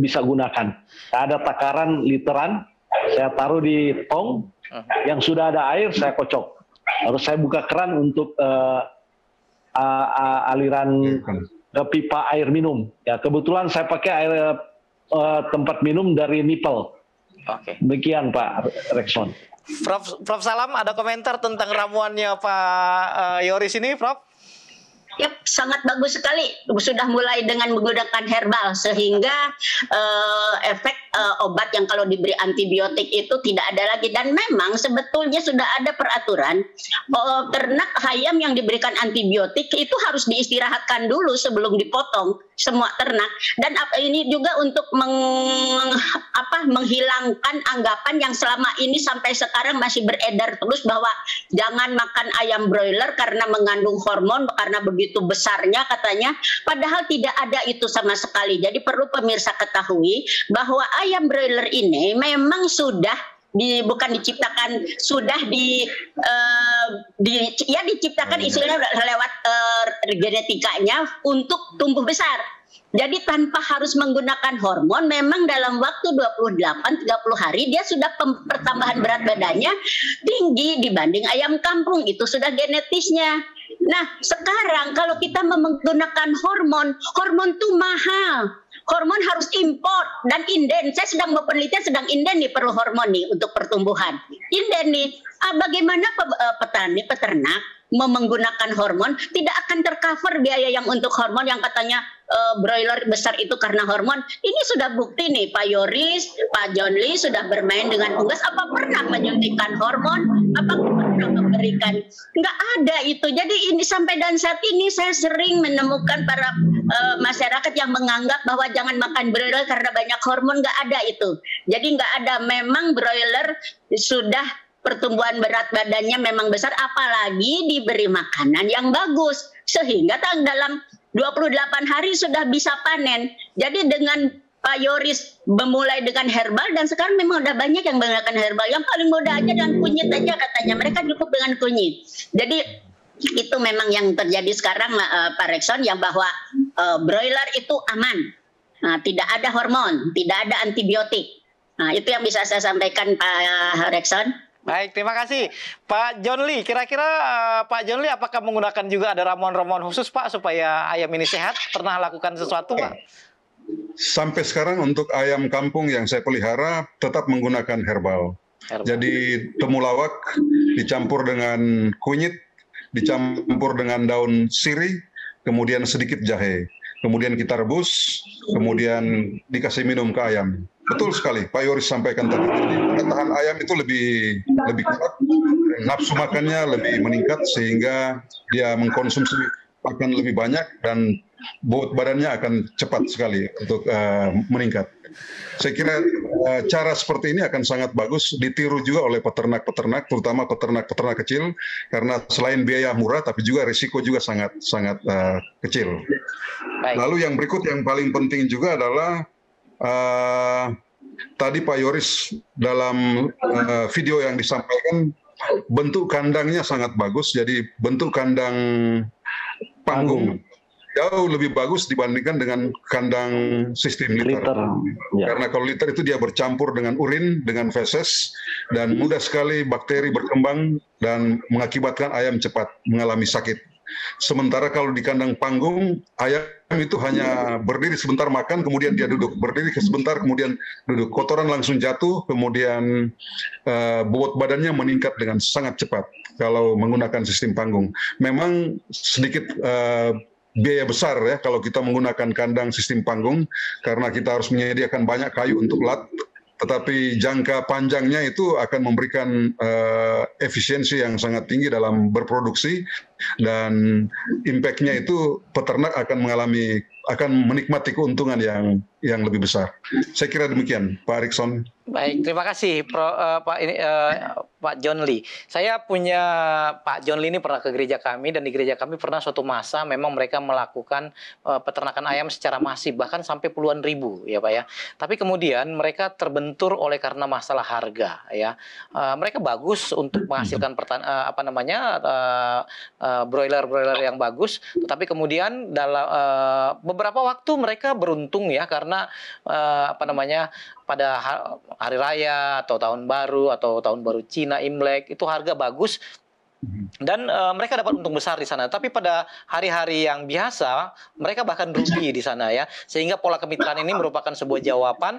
bisa gunakan. Ada takaran literan, saya taruh di tong, yang sudah ada air saya kocok. Harus saya buka keran untuk aliran pipa air minum. Ya, kebetulan saya pakai air tempat minum dari Nipel. Oke. Demikian Pak Rekson. Prof Salam, ada komentar tentang ramuannya Pak Yoris ini, Prof? Yap, sangat bagus sekali. Sudah mulai dengan menggunakan herbal sehingga efek obat yang kalau diberi antibiotik itu tidak ada lagi. Dan memang sebetulnya sudah ada peraturan ternak ayam yang diberikan antibiotik itu harus diistirahatkan dulu sebelum dipotong semua ternak. Dan ini juga untuk menghilangkan anggapan yang selama ini sampai sekarang masih beredar terus bahwa jangan makan ayam broiler karena mengandung hormon, karena begitu besarnya katanya, padahal tidak ada itu sama sekali. Jadi perlu pemirsa ketahui bahwa ayam broiler ini memang sudah bukan diciptakan, sudah diciptakan istilahnya lewat genetikanya untuk tumbuh besar. Jadi tanpa harus menggunakan hormon, memang dalam waktu 28-30 hari dia sudah pertambahan berat badannya tinggi dibanding ayam kampung, itu sudah genetisnya. Nah, sekarang kalau kita menggunakan hormon itu mahal. Hormon harus import dan inden. Saya sedang mau penelitian, sedang inden nih, perlu hormon nih untuk pertumbuhan. Inden nih, bagaimana peternak mau menggunakan hormon, tidak akan tercover biaya yang untuk hormon yang katanya broiler besar itu karena hormon. Ini sudah bukti nih, Pak Yoris, Pak John Lee sudah bermain dengan unggas. Apa pernah menyuntikkan hormon? Apa pernah memberikan? Nggak ada itu. Jadi ini sampai dan saat ini saya sering menemukan para masyarakat yang menganggap bahwa jangan makan broiler karena banyak hormon. Nggak ada itu. Jadi nggak ada. Memang broiler sudah pertumbuhan berat badannya memang besar, apalagi diberi makanan yang bagus. Sehingga dalam 28 hari sudah bisa panen. Jadi dengan Pak Yoris memulai dengan herbal, dan sekarang memang udah banyak yang menggunakan herbal. Yang paling mudah aja dengan kunyit aja katanya. Mereka cukup dengan kunyit. Jadi itu memang yang terjadi sekarang Pak Rekson, yang bahwa broiler itu aman. Nah, tidak ada hormon, tidak ada antibiotik. Nah, itu yang bisa saya sampaikan Pak Rekson. Baik, terima kasih Pak John Lee. Kira-kira Pak John Lee apakah menggunakan juga ada ramuan-ramuan khusus Pak supaya ayam ini sehat? Pernah lakukan sesuatu Pak? Sampai sekarang untuk ayam kampung yang saya pelihara tetap menggunakan herbal. Jadi temulawak dicampur dengan kunyit, dicampur dengan daun sirih, kemudian sedikit jahe. Kemudian kita rebus, kemudian dikasih minum ke ayam. Betul sekali, Pak Yoris sampaikan tadi. Daya tahan ayam itu lebih kuat, nafsu makannya lebih meningkat sehingga dia mengkonsumsi pakan lebih banyak dan bobot badannya akan cepat sekali untuk meningkat. Saya kira cara seperti ini akan sangat bagus ditiru juga oleh peternak-peternak, terutama peternak-peternak kecil, karena selain biaya murah, tapi juga risiko juga sangat kecil. Baik. Lalu yang berikut yang paling penting juga adalah tadi Pak Yoris dalam video yang disampaikan, bentuk kandangnya sangat bagus, jadi bentuk kandang panggung jauh lebih bagus dibandingkan dengan kandang sistem liter. Ya. Karena kalau liter itu dia bercampur dengan urin, dengan feses, dan mudah sekali bakteri berkembang dan mengakibatkan ayam cepat mengalami sakit. Sementara kalau di kandang panggung, ayam itu hanya berdiri sebentar makan, kemudian dia duduk. Berdiri sebentar, kemudian duduk. Kotoran langsung jatuh, kemudian bobot badannya meningkat dengan sangat cepat kalau menggunakan sistem panggung. Memang sedikit biaya besar ya kalau kita menggunakan kandang sistem panggung, karena kita harus menyediakan banyak kayu untuk lat, tetapi jangka panjangnya itu akan memberikan efisiensi yang sangat tinggi dalam berproduksi, dan impact-nya itu peternak akan menikmati keuntungan yang lebih besar. Saya kira demikian, Pak Erikson. Baik, terima kasih Pak John Lee. Saya punya Pak John Lee ini pernah ke gereja kami, dan di gereja kami pernah suatu masa memang mereka melakukan peternakan ayam secara masif, bahkan sampai puluhan ribu ya Pak ya. Tapi kemudian mereka terbentur oleh karena masalah harga ya. Mereka bagus untuk menghasilkan broiler yang bagus, tetapi kemudian dalam beberapa waktu mereka beruntung ya, karena pada hari raya atau tahun baru Cina Imlek itu harga bagus, dan mereka dapat untung besar di sana. Tapi pada hari-hari yang biasa mereka bahkan rugi di sana ya, sehingga pola kemitraan ini merupakan sebuah jawaban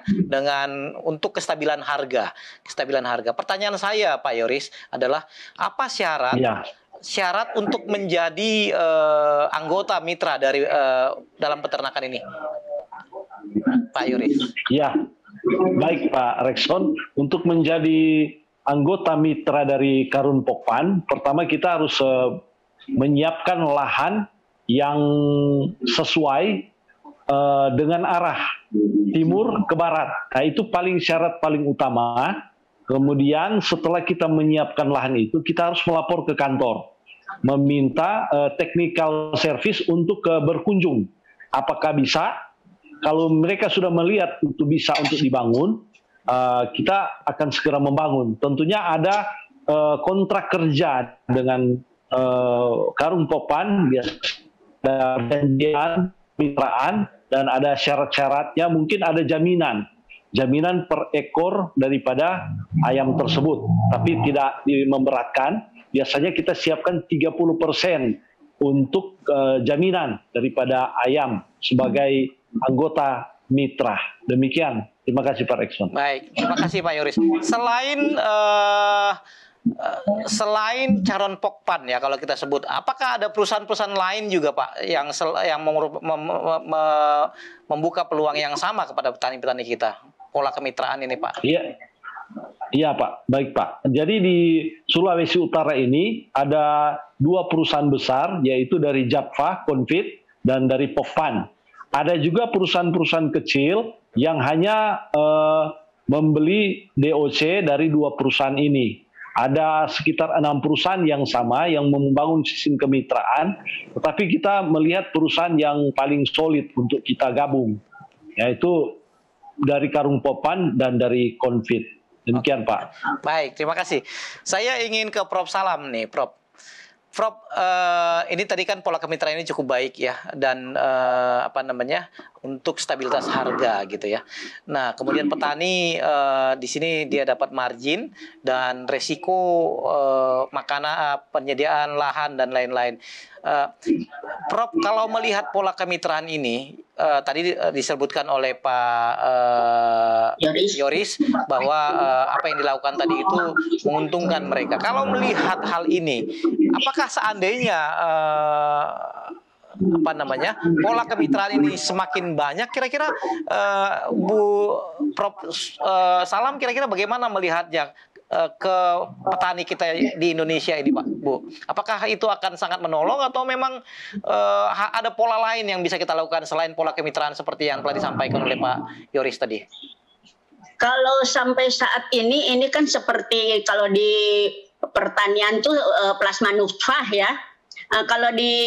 untuk kestabilan harga. Pertanyaan saya Pak Yoris adalah, apa syarat untuk menjadi anggota mitra dari dalam peternakan ini, Pak Yoris? Ya, baik Pak Rekson. Untuk menjadi anggota mitra dari Karun Pokpan, pertama kita harus menyiapkan lahan yang sesuai dengan arah timur ke barat. Nah, itu syarat paling utama. Kemudian setelah kita menyiapkan lahan itu, kita harus melapor ke kantor, meminta technical service untuk berkunjung. Apakah bisa? Kalau mereka sudah melihat itu bisa untuk dibangun, kita akan segera membangun. Tentunya ada kontrak kerja dengan Karun Pokpan, ada perjanjian mitraan, dan ada syarat-syaratnya. Mungkin ada jaminan per ekor daripada ayam tersebut, tapi tidak memberatkan. Biasanya kita siapkan 30% untuk jaminan daripada ayam sebagai anggota mitra. Demikian. Terima kasih Pak Rekson. Baik, terima kasih Pak Yoris. Selain Karun Pokpan ya, kalau kita sebut, apakah ada perusahaan-perusahaan lain juga Pak yang membuka peluang yang sama kepada petani-petani kita, pola kemitraan ini Pak? Iya Pak, baik Pak. Jadi di Sulawesi Utara ini ada 2 perusahaan besar, yaitu dari Japfa, Konfit, dan dari Pokpan. Ada juga perusahaan-perusahahan kecil yang hanya membeli DOC dari 2 perusahaan ini. Ada sekitar 6 perusahaan yang sama yang membangun sistem kemitraan, tetapi kita melihat perusahaan yang paling solid untuk kita gabung, yaitu dari Karun Pokpan dan dari Konfit. Demikian Pak. Baik, terima kasih. Saya ingin ke Prof. Salam nih, Prof. Ini tadi kan pola kemitraan ini cukup baik ya, dan untuk stabilitas harga gitu ya. Nah, kemudian petani di sini dia dapat margin dan resiko makanan, penyediaan lahan dan lain-lain. Prof, kalau melihat pola kemitraan ini, tadi disebutkan oleh Pak Yoris bahwa apa yang dilakukan tadi itu menguntungkan mereka. Kalau melihat hal ini, apakah seandainya pola kemitraan ini semakin banyak, kira-kira Bu Prof Salam kira-kira bagaimana melihatnya? ke petani kita di Indonesia ini, Pak, Bu? Apakah itu akan sangat menolong atau memang ada pola lain yang bisa kita lakukan selain pola kemitraan seperti yang telah disampaikan oleh Pak Yoris tadi? Kalau sampai saat ini kan seperti kalau di pertanian tuh plasma nutfah ya. Kalau di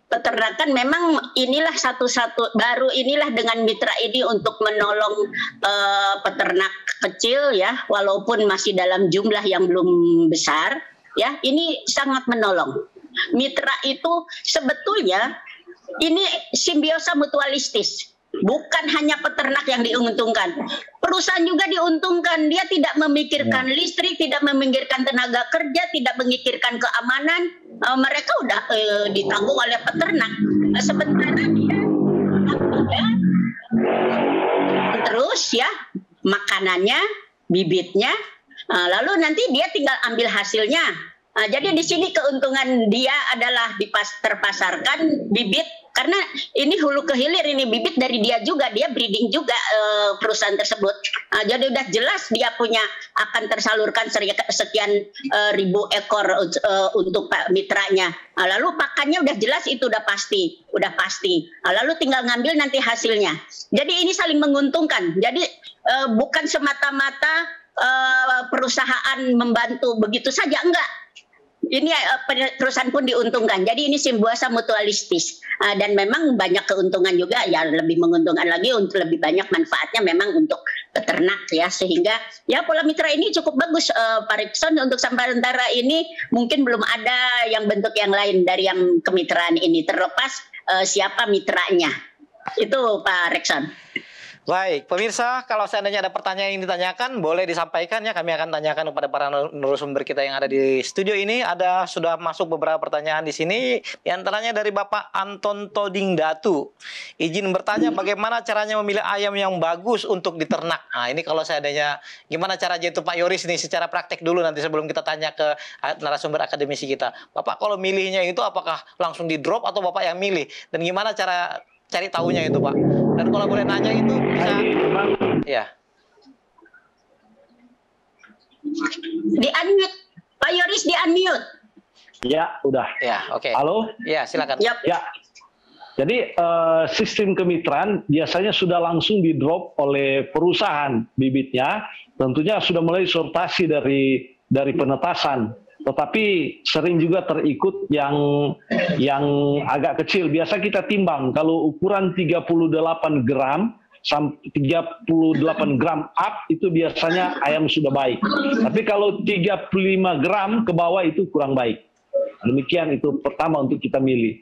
peternakan memang inilah baru inilah dengan mitra ini untuk menolong peternak kecil ya, walaupun masih dalam jumlah yang belum besar ya, ini sangat menolong. Mitra itu sebetulnya ini simbiosa mutualistis. Bukan hanya peternak yang diuntungkan, perusahaan juga diuntungkan. Dia tidak memikirkan listrik, tidak memikirkan tenaga kerja, tidak memikirkan keamanan. Mereka udah ditanggung oleh peternak. Sementara dia terus ya makanannya, bibitnya, lalu nanti dia tinggal ambil hasilnya. Jadi di sini keuntungan dia adalah terpasarkan bibit, karena ini hulu ke hilir, ini bibit dari dia juga, dia breeding juga perusahaan tersebut. Jadi udah jelas dia punya akan tersalurkan sekian ribu ekor untuk mitranya. Lalu pakannya udah jelas, itu udah pasti. Lalu tinggal ngambil nanti hasilnya. Jadi ini saling menguntungkan. Jadi bukan semata-mata perusahaan membantu begitu saja, enggak. Ini perusahaan pun diuntungkan. Jadi ini simbiosa mutualistis, dan memang banyak keuntungan juga ya, lebih menguntungkan lagi, untuk lebih banyak manfaatnya memang untuk peternak ya, sehingga ya pola mitra ini cukup bagus Pak Rikson. Untuk sampai sementara ini mungkin belum ada yang bentuk yang lain dari yang kemitraan ini, terlepas siapa mitranya. Itu Pak Rikson. Baik, pemirsa, kalau seandainya ada pertanyaan yang ditanyakan, boleh disampaikan ya. Kami akan tanyakan kepada para narasumber kita yang ada di studio ini. Sudah masuk beberapa pertanyaan di sini. Di antaranya dari Bapak Anton Toding Datu. Izin bertanya, bagaimana caranya memilih ayam yang bagus untuk diternak? Nah, ini kalau seandainya, gimana caranya itu Pak Yoris nih, secara praktek dulu nanti sebelum kita tanya ke narasumber akademisi kita. Bapak kalau milihnya itu apakah langsung di drop atau Bapak yang milih? Dan gimana cara cari tahunya itu, Pak? Dan kalau boleh nanya itu bisa ya. Di-unmute. Pak Yoris di-unmute. Ya, udah. Ya, oke. Halo? Ya, silakan. Yep. Ya. Jadi sistem kemitraan biasanya sudah langsung di-drop oleh perusahaan bibitnya. Tentunya sudah mulai sortasi dari penetasan. Tetapi sering juga terikut yang agak kecil. Biasa kita timbang kalau ukuran 38 gram sampai 38 gram up itu biasanya ayam sudah baik. Tapi kalau 35 gram ke bawah itu kurang baik. Demikian itu pertama untuk kita milih.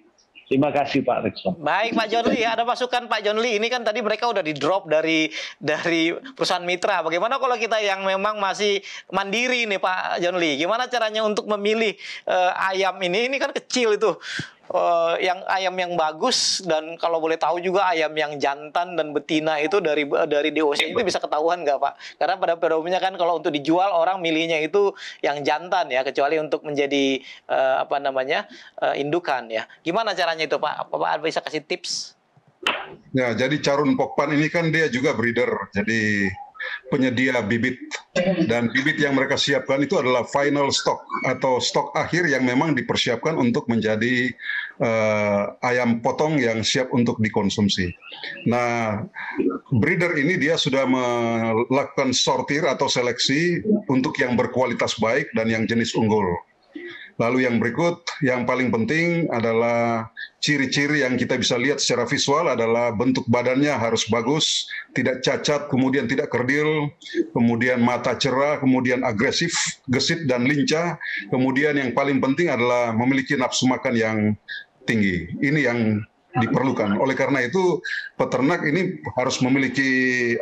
Terima kasih Pak Rikson. Baik Pak John Lee, ada masukan Pak John Lee. Ini kan tadi mereka udah di drop dari perusahaan mitra. Bagaimana kalau kita yang memang masih mandiri nih Pak John Lee? Gimana caranya untuk memilih ayam ini? Ini kan kecil itu. Yang ayam yang bagus, dan kalau boleh tahu juga ayam yang jantan dan betina itu dari DOC itu bisa ketahuan nggak Pak? Karena pada umumnya kan kalau untuk dijual orang milihnya itu yang jantan ya, kecuali untuk menjadi indukan ya. Gimana caranya itu Pak? Bapak bisa kasih tips? Ya, jadi Carun Pokpan ini kan dia juga breeder, jadi penyedia bibit, dan bibit yang mereka siapkan itu adalah final stock atau stok akhir yang memang dipersiapkan untuk menjadi ayam potong yang siap untuk dikonsumsi. Nah, breeder ini dia sudah melakukan sortir atau seleksi untuk yang berkualitas baik dan yang jenis unggul. Lalu yang berikut, yang paling penting adalah ciri-ciri yang kita bisa lihat secara visual adalah bentuk badannya harus bagus, tidak cacat, kemudian tidak kerdil, kemudian mata cerah, kemudian agresif, gesit dan lincah, kemudian yang paling penting adalah memiliki nafsu makan yang tinggi. Ini yang diperlukan. Oleh karena itu, peternak ini harus memiliki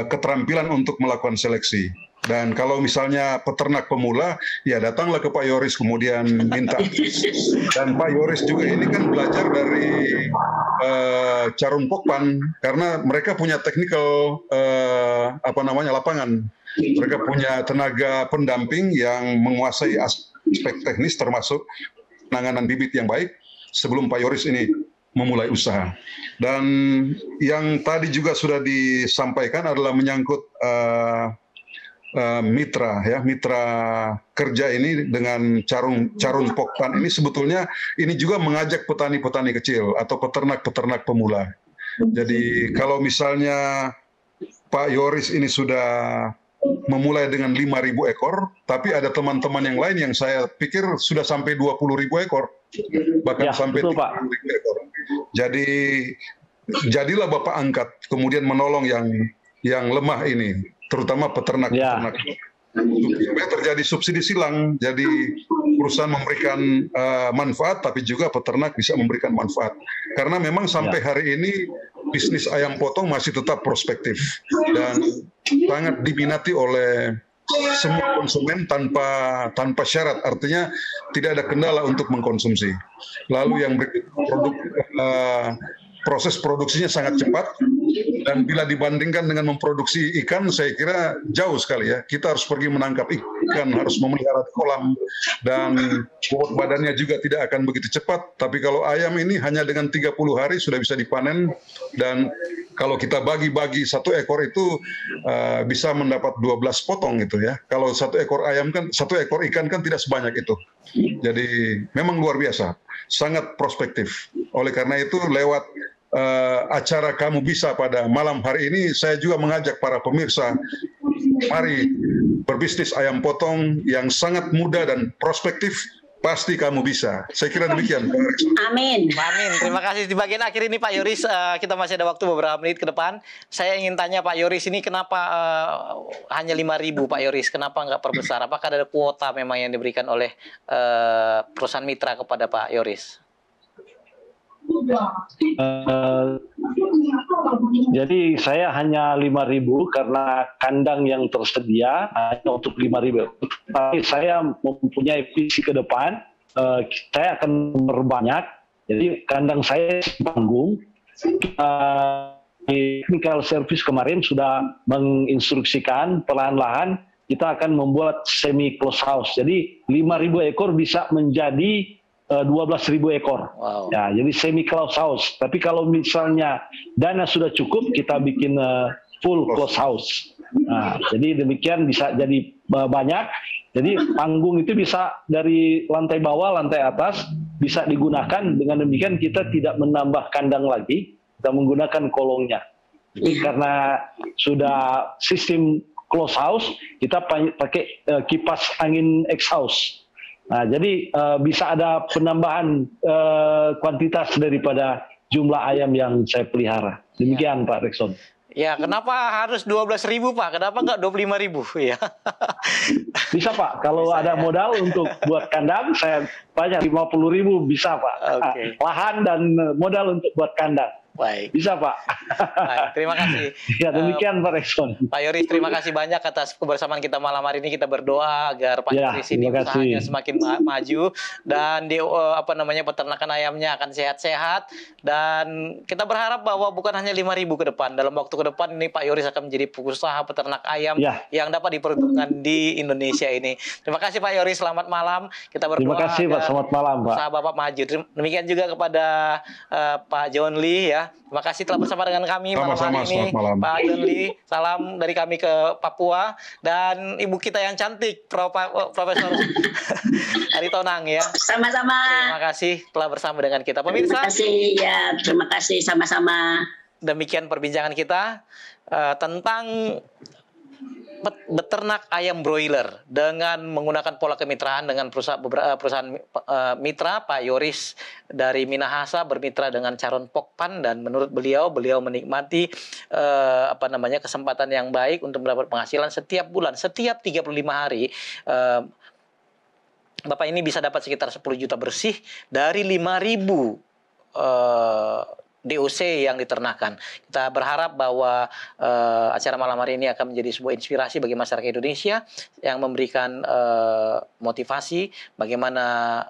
keterampilan untuk melakukan seleksi. Dan kalau misalnya peternak pemula, ya datanglah ke Pak Yoris kemudian minta. Dan Pak Yoris juga ini kan belajar dari Carun Pokpan, karena mereka punya technical lapangan. Mereka punya tenaga pendamping yang menguasai aspek teknis termasuk penanganan bibit yang baik sebelum Pak Yoris ini memulai usaha. Dan yang tadi juga sudah disampaikan adalah menyangkut mitra kerja ini dengan Carun Pokpan ini sebetulnya ini juga mengajak petani-petani kecil atau peternak-peternak pemula. Jadi kalau misalnya Pak Yoris ini sudah memulai dengan 5.000 ekor, tapi ada teman-teman yang lain yang saya pikir sudah sampai 20.000 ekor, bahkan sampai 30.000 ekor. Jadi jadilah Bapak angkat, kemudian menolong yang lemah ini, terutama peternak-peternak. Supaya terjadi subsidi silang, jadi perusahaan memberikan manfaat, tapi juga peternak bisa memberikan manfaat. Karena memang sampai hari ini bisnis ayam potong masih tetap prospektif dan sangat diminati oleh semua konsumen tanpa syarat, artinya tidak ada kendala untuk mengkonsumsi. Lalu yang berikut, proses produksinya sangat cepat, dan bila dibandingkan dengan memproduksi ikan, saya kira jauh sekali ya. Kita harus pergi menangkap ikan, harus memelihara di kolam, dan bobot badannya juga tidak akan begitu cepat. Tapi kalau ayam ini hanya dengan 30 hari sudah bisa dipanen, dan kalau kita bagi-bagi satu ekor itu bisa mendapat 12 potong gitu ya. Kalau satu ekor ikan kan tidak sebanyak itu. Jadi memang luar biasa, sangat prospektif. Oleh karena itu lewat acara Kamu Bisa pada malam hari ini, saya juga mengajak para pemirsa, mari berbisnis ayam potong yang sangat mudah dan prospektif. Pasti kamu bisa. Saya kira demikian. Amin. Amin. Terima kasih. Di bagian akhir ini Pak Yoris, kita masih ada waktu beberapa menit ke depan. Saya ingin tanya Pak Yoris ini kenapa hanya 5.000 Pak Yoris? Kenapa nggak perbesar? Apakah ada kuota memang yang diberikan oleh perusahaan mitra kepada Pak Yoris? Jadi saya hanya 5.000 karena kandang yang tersedia hanya untuk 5.000. Tapi saya mempunyai visi ke depan, saya akan berbanyak. Jadi kandang saya panggung. Technical service kemarin sudah menginstruksikan perlahan-lahan kita akan membuat semi close house. Jadi 5.000 ekor bisa menjadi 12.000 ekor. Wow. Ya, jadi semi close house. Tapi kalau misalnya dana sudah cukup, kita bikin full close house. Nah, jadi demikian bisa jadi banyak. Jadi panggung itu bisa dari lantai bawah, lantai atas bisa digunakan. Dengan demikian kita tidak menambah kandang lagi, kita menggunakan kolongnya. Jadi karena sudah sistem close house, kita pakai kipas angin exhaust. Nah, jadi bisa ada penambahan kuantitas daripada jumlah ayam yang saya pelihara. Demikian Pak Rekson. Ya, kenapa harus 12.000 Pak? Kenapa nggak 25.000 ya? Bisa Pak, kalau bisa, ada ya? modal untuk buat kandang, saya banyak 50.000 bisa Pak. Oke. Lahan dan modal untuk buat kandang. Baik. Bisa Pak. Baik, terima kasih. Ya demikian Pak Rekson. Pak Yoris, terima kasih banyak atas kebersamaan kita malam hari ini. Kita berdoa agar Pak Ya, Yoris ini terima kasih. usahanya semakin maju dan peternakan ayamnya akan sehat-sehat, dan kita berharap bahwa bukan hanya 5.000 ke depan. Dalam waktu ke depan ini Pak Yoris akan menjadi pengusaha peternak ayam Ya. yang dapat diperuntukkan di Indonesia ini. Terima kasih Pak Yoris, selamat malam. Kita berdoa Terima kasih Pak, agar selamat malam Pak. usaha Bapak maju. Demikian juga kepada Pak John Lee ya. Terima kasih telah bersama dengan kami malam Sama-sama, hari ini. selamat malam. Pak John Lee, salam dari kami ke Papua, dan ibu kita yang cantik, Profesor Aritonang ya. Sama-sama. Terima kasih telah bersama dengan kita. Terima Pemirsa, kasih ya, terima kasih sama-sama. demikian perbincangan kita tentang beternak ayam broiler dengan menggunakan pola kemitraan dengan perusahaan mitra. Pak Yoris dari Minahasa bermitra dengan Carun Pokpan, dan menurut beliau menikmati kesempatan yang baik untuk mendapat penghasilan setiap bulan, setiap 35 hari. Bapak ini bisa dapat sekitar 10 juta bersih dari 5.000 DOC yang diternakan. Kita berharap bahwa acara malam hari ini akan menjadi sebuah inspirasi bagi masyarakat Indonesia yang memberikan motivasi bagaimana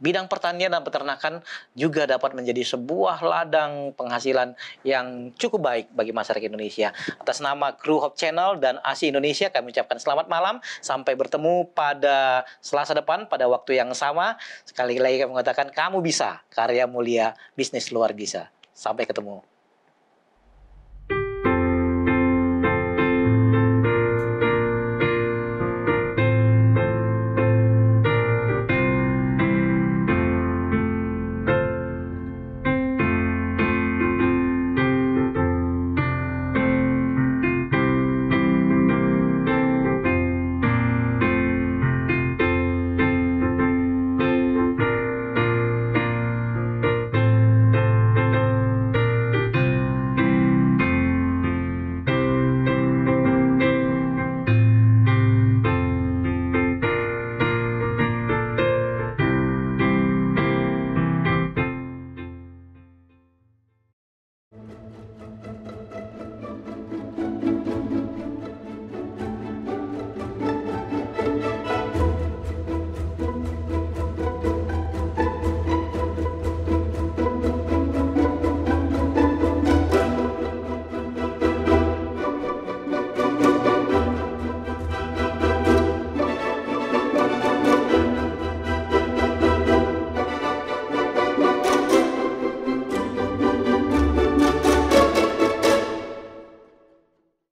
bidang pertanian dan peternakan juga dapat menjadi sebuah ladang penghasilan yang cukup baik bagi masyarakat Indonesia. Atas nama kru Hope Channel dan ASI Indonesia, kami ucapkan selamat malam. Sampai bertemu pada Selasa depan pada waktu yang sama. Sekali lagi kami mengatakan, kamu bisa, karya mulia, bisnis luar biasa. Sampai ketemu.